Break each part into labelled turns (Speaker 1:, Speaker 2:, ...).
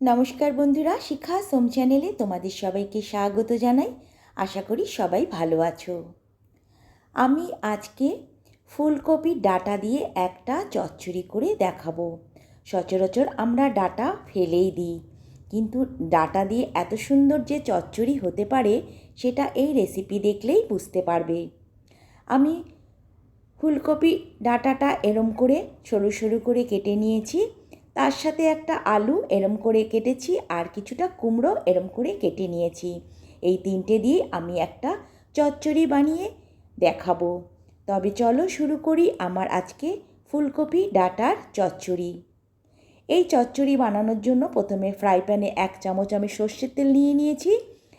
Speaker 1: নমস্কার বন্ধুরা, শিখা সোম চ্যানেলে তোমাদের সবাইকে স্বাগত জানাই। আশা করি সবাই ভালো আছো। আমি আজকে ফুলকপির ডাঁটা দিয়ে একটা চচ্চড়ি করে দেখাবো। সচরাচর আমরা ডাঁটা ফেলেই দিই, কিন্তু ডাঁটা দিয়ে এত সুন্দর যে চচ্চড়ি হতে পারে সেটা এই রেসিপি দেখলেই বুঝতে পারবে। আমি ফুলকপি ডাঁটাটা এরম করে সরু সরু করে কেটে নিয়েছি, তার সাথে একটা আলু এরম করে কেটেছি, আর কিছুটা কুমড়ো এরম করে কেটে নিয়েছি। এই তিনটে দিয়ে আমি একটা চচ্চড়ি বানিয়ে দেখাবো। তবে চলো শুরু করি আমার আজকে ফুলকপি ডাঁটার চচ্চড়ি। এই চচ্চড়ি বানানোর জন্য প্রথমে ফ্রাই প্যানে 1 চামচ আমি সর্ষের তেল নিয়ে নিয়েছি।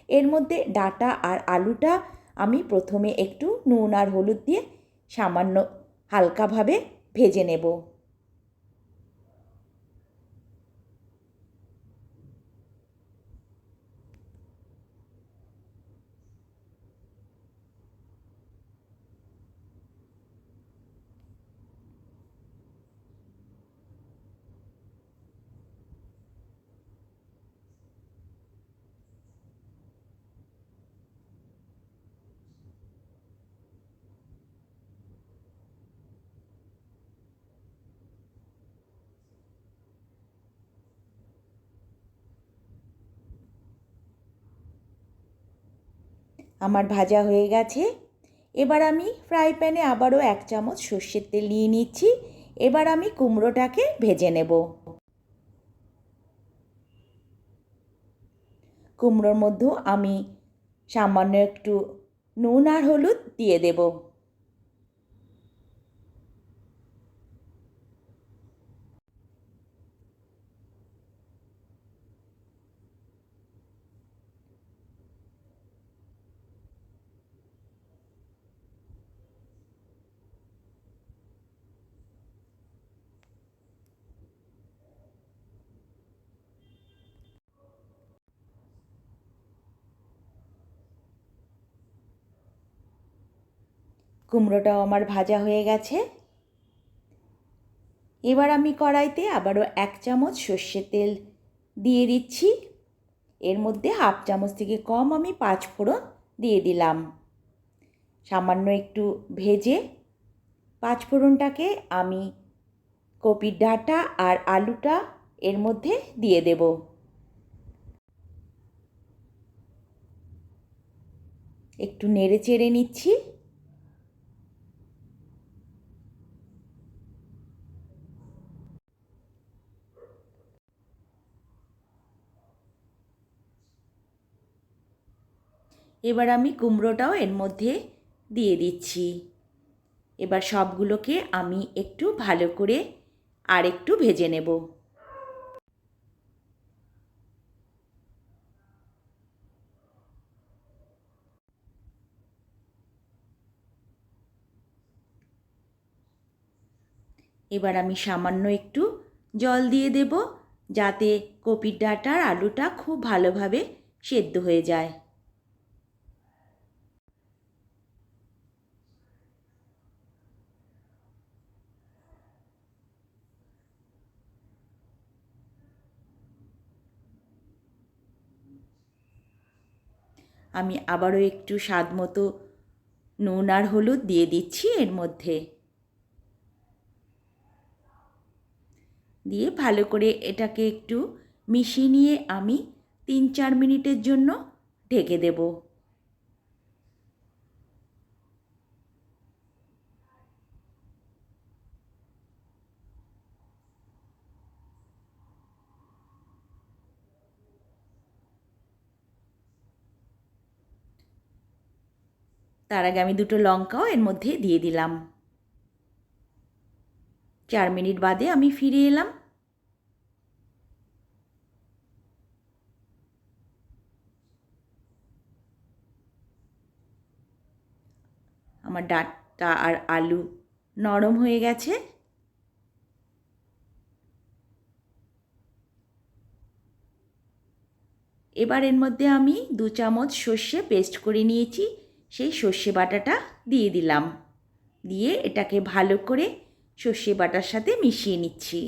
Speaker 1: এর মধ্যে ডাঁটা আর আলুটা আমি প্রথমে একটু নুন আর হলুদ দিয়ে সামান্য হালকাভাবে ভেজে নেব। আমার ভাজা হয়ে গেছে। এবার আমি ফ্রাই প্যানে আবারও 1 চামচ সর্ষের তেল নিয়ে নিচ্ছি। এবার আমি কুমড়োটাকে ভেজে নেব। কুমড়োর মধ্যেও আমি সামান্য একটু নুন আর হলুদ দিয়ে দেব। কুমড়োটাও আমার ভাজা হয়ে গেছে। এবার আমি কড়াইতে আবারও 1 চামচ সর্ষের তেল দিয়ে দিচ্ছি। এর মধ্যে হাফ চামচ থেকে কম আমি 5 ফোড়ন দিয়ে দিলাম। সামান্য একটু ভেজে 5 ফোড়নটাকে আমি কপির ডাঁটা আর আলুটা এর মধ্যে দিয়ে দেব। একটু নেড়ে চেড়ে নিচ্ছি। এবার আমি কুমড়োটাও এর মধ্যে দিয়ে দিচ্ছি। এবার সবগুলোকে আমি একটু ভালো করে আর একটু ভেজে নেব। এবার আমি সামান্য একটু জল দিয়ে দেব, যাতে কপির ডাঁটা আর আলুটা খুব ভালোভাবে সেদ্ধ হয়ে যায়। আমি আবারও একটু স্বাদ মতো নুন আর হলুদ দিয়ে দিচ্ছি এর মধ্যে। দিয়ে ভালো করে এটাকে একটু মিশিয়ে নিয়ে আমি 3-4 মিনিটের জন্য ঢেকে দেব। তার আগে আমি 2টো লঙ্কাও এর মধ্যে দিয়ে দিলাম। 4 মিনিট বাদে আমি ফিরে এলাম। আমার ডাঁটা আর আলু নরম হয়ে গেছে। এবার এর মধ্যে আমি 2 চামচ সর্ষে পেস্ট করে নিয়েছি, সেই সর্ষে বাটাটা দিয়ে দিলাম। দিয়ে এটাকে ভালো করে সর্ষে বাটার সাথে মিশিয়ে নিচ্ছি।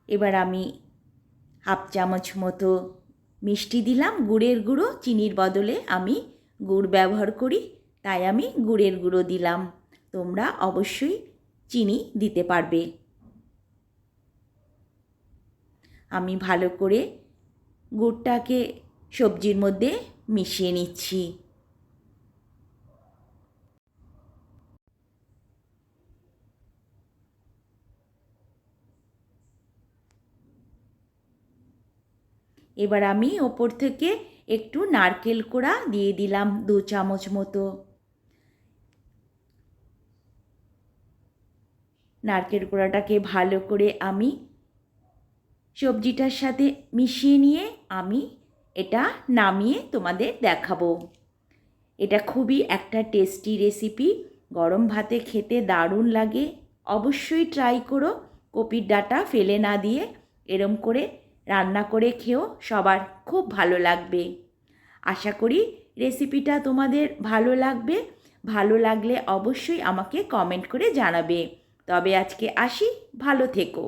Speaker 1: এবার আমি হাফ চামচ মতো মিষ্টি দিলাম, গুড়ের গুঁড়ো। চিনির বদলে আমি গুড় ব্যবহার করি, তাই আমি গুড়ের গুঁড়ো দিলাম। তোমরা অবশ্যই চিনি দিতে পারবে। আমি ভালো করে গুড়টাকে সবজির মধ্যে মিশিয়ে নিচ্ছি। এবার আমি ওপর থেকে একটু নারকেল কোড়া দিয়ে দিলাম 2 চামচ মতো। নারকেল কোড়াটাকে ভালো করে আমি সবজিটার সাথে মিশিয়ে নিয়ে আমি এটা নামিয়ে তোমাদের দেখাবো। এটা খুবই একটা টেস্টি রেসিপি, গরম ভাতে খেতে দারুণ লাগে। অবশ্যই ট্রাই করো, কপির ডাঁটা ফেলে না দিয়ে এরম করে রান্না করে খেও, সবার খুব ভালো লাগবে। আশা করি রেসিপিটা তোমাদের ভালো লাগবে। ভালো লাগলে অবশ্যই আমাকে কমেন্ট করে জানাবে। তবে আজকে আসি, ভালো থেকো।